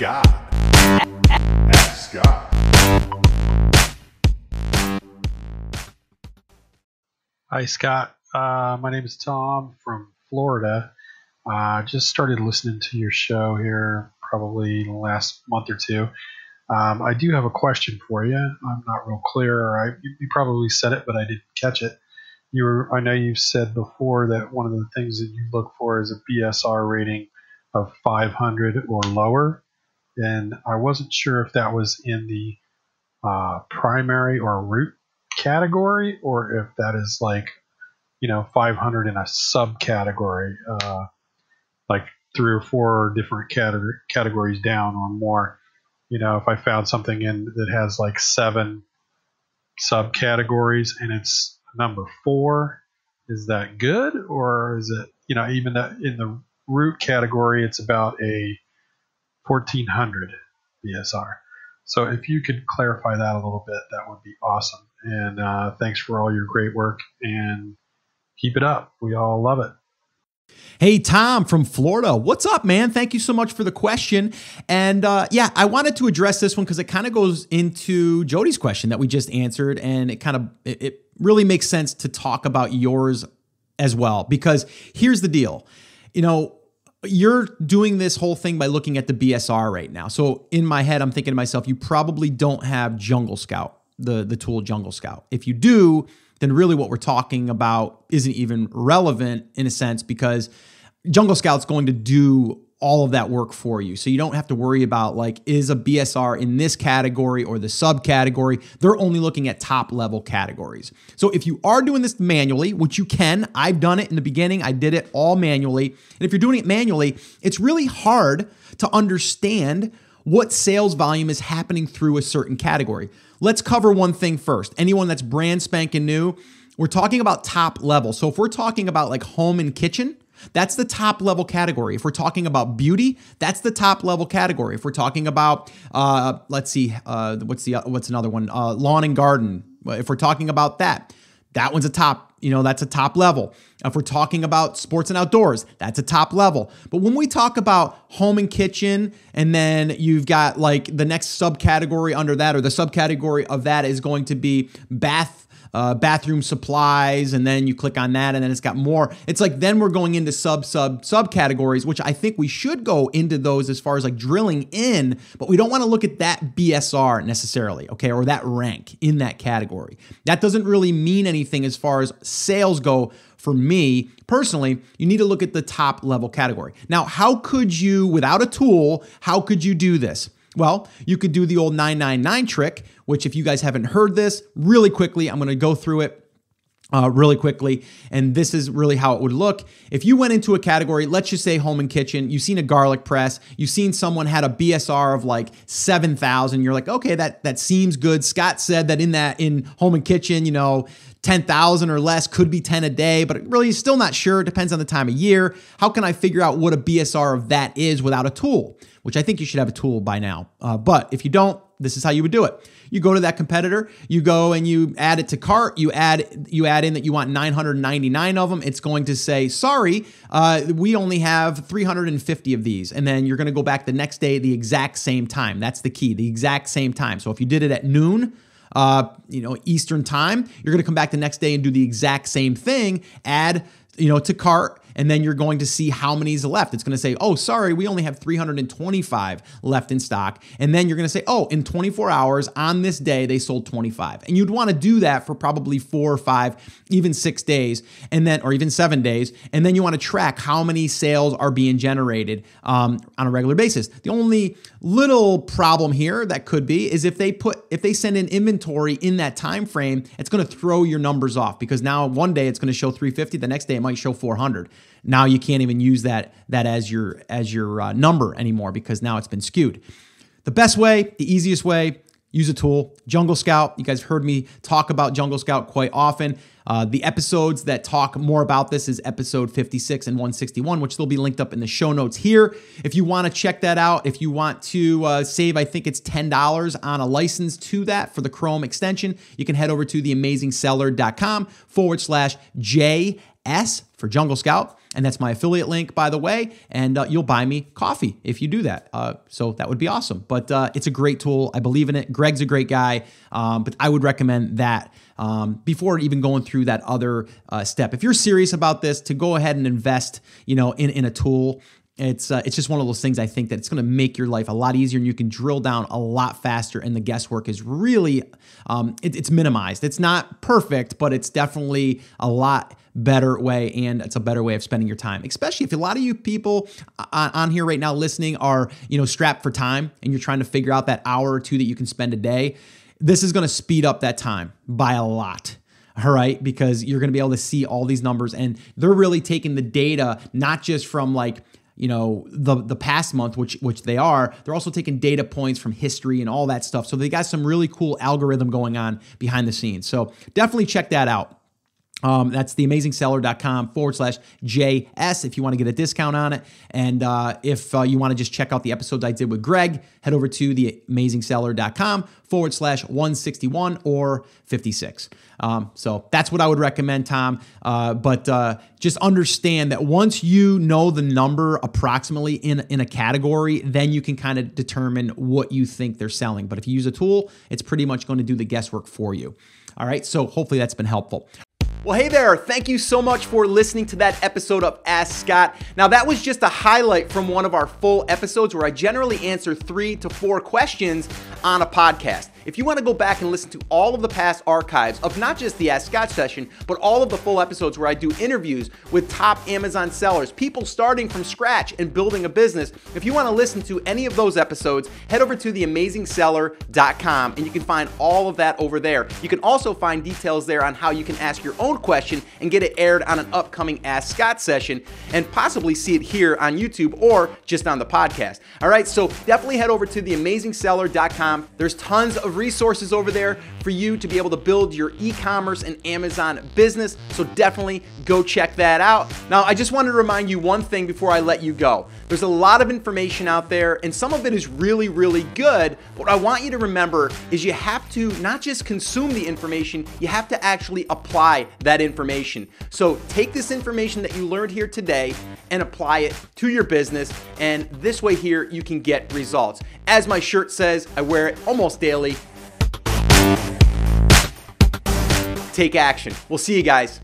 Scott. Ask Scott. Hi, Scott. My name is Tom from Florida. Just started listening to your show here probably in the last month or two. I do have a question for you. I'm not real clear. You probably said it, but I didn't catch it. I know you've said before that one of the things that you look for is a BSR rating of 500 or lower, and I wasn't sure if that was in the primary or root category, or if that is like 500 in a subcategory, like 3 or 4 different categories down or more. If I found something that has like 7 subcategories and it's number 4, is that good? Or is it, even that in the root category, it's about a 1400 BSR. So if you could clarify that a little bit, that would be awesome. And thanks for all your great work, and keep it up. We all love it. Hey, Tom from Florida. What's up, man? Thank you so much for the question. And I wanted to address this one because it kind of goes into Jody's question that we just answered. And it really makes sense to talk about yours as well, because here's the deal. You're doing this whole thing by looking at the BSR right now. So in my head, I'm thinking to myself, you probably don't have Jungle Scout, the tool Jungle Scout. If you do, then really what we're talking about isn't even relevant in a sense, because Jungle Scout's going to do all of that work for you. So you don't have to worry about is a BSR in this category or the subcategory. They're only looking at top level categories. So if you are doing this manually, which you can, I've done it in the beginning. I did it all manually. And if you're doing it manually, it's really hard to understand what sales volume is happening through a certain category. Let's cover one thing first. Anyone that's brand spanking new, we're talking about top level. So if we're talking about home and kitchen, that's the top level category. If we're talking about beauty, that's the top level category. If we're talking about, what's another one? Lawn and garden. If we're talking about that one's a top, that's a top level. If we're talking about sports and outdoors, that's a top level. But when we talk about home and kitchen, and then you've got the next subcategory under that, or the subcategory of that is going to be bathroom supplies, and then you click on that, and then it's got more. It's then we're going into subcategories, which I think we should go into those as far as drilling in, but we don't want to look at that BSR necessarily, okay, or that rank in that category. That doesn't really mean anything as far as sales go. For me personally, you need to look at the top level category. Now, how could you, without a tool, how could you do this? Well, you could do the old 999 trick, which if you guys haven't heard this, really quickly, I'm going to go through it really quickly. And this is really how it would look. If you went into a category, let's just say home and kitchen, you've seen a garlic press, you've seen someone had a BSR of 7,000. You're like, okay, that seems good. Scott said that in home and kitchen, 10,000 or less, could be 10 a day, but really still not sure. It depends on the time of year. How can I figure out what a BSR of that is without a tool? Which I think you should have a tool by now. But if you don't, this is how you would do it. You go to that competitor, you go and you add it to cart, you add in that you want 999 of them. It's going to say, sorry, we only have 350 of these. And then you're going to go back the next day at the exact same time. That's the key, the exact same time. So if you did it at noon, Eastern time, you're going to come back the next day and do the exact same thing, add, to cart, and then you're going to see how many is left. It's going to say, oh, sorry, we only have 325 left in stock. And then you're going to say, oh, in 24 hours on this day, they sold 25. And you'd want to do that for probably 4 or 5, even 6 days, or even 7 days. And then you want to track how many sales are being generated on a regular basis. The only little problem here that could be is if they send in inventory in that time frame, it's going to throw your numbers off, because now one day it's going to show 350, the next day it might show 400. Now you can't even use that as your number anymore, because now it's been skewed. The best way, the easiest way, use a tool, Jungle Scout. You guys heard me talk about Jungle Scout quite often. The episodes that talk more about this is episode 56 and 161, which will be linked up in the show notes here. If you want to check that out, if you want to save, I think it's $10 on a license to that for the Chrome extension, you can head over to theamazingseller.com/JS for Jungle Scout. And that's my affiliate link, by the way. And you'll buy me coffee if you do that. So that would be awesome. But it's a great tool. I believe in it. Greg's a great guy. But I would recommend that before even going through that other step. If you're serious about this, to go ahead and invest, in a tool. It's just one of those things I think that it's going to make your life a lot easier, and you can drill down a lot faster, and the guesswork is really, it's minimized. It's not perfect, but it's definitely a lot better way, and it's a better way of spending your time, especially if a lot of you people on here right now listening are, strapped for time, and you're trying to figure out that hour or two that you can spend a day. This is going to speed up that time by a lot. All right, because you're going to be able to see all these numbers, and they're really taking the data, not just from the past month, which they are. They're also taking data points from history and all that stuff. So they got some really cool algorithm going on behind the scenes. So definitely check that out. That's theamazingseller.com/JS if you want to get a discount on it. And if you want to just check out the episodes I did with Greg, head over to theamazingseller.com/161 or 56. So that's what I would recommend, Tom. But just understand that once you know the number approximately in a category, then you can kind of determine what you think they're selling. But if you use a tool, it's pretty much going to do the guesswork for you. All right, so hopefully that's been helpful. Well, hey there. Thank you so much for listening to that episode of Ask Scott. Now, that was just a highlight from one of our full episodes where I generally answer 3 to 4 questions on a podcast. If you want to go back and listen to all of the past archives of not just the Ask Scott session, but all of the full episodes where I do interviews with top Amazon sellers, people starting from scratch and building a business, if you want to listen to any of those episodes, head over to theamazingseller.com and you can find all of that over there. You can also find details there on how you can ask your own question and get it aired on an upcoming Ask Scott session and possibly see it here on YouTube or just on the podcast. All right, so definitely head over to theamazingseller.com. There's tons of resources over there for you to be able to build your e-commerce and Amazon business. So definitely go check that out. Now, I just wanted to remind you one thing before I let you go. There's a lot of information out there and some of it is really, really good. What I want you to remember is you have to not just consume the information, you have to actually apply that information. So take this information that you learned here today and apply it to your business. And this way here, you can get results. As my shirt says, I wear it almost daily. Take action. We'll see you guys.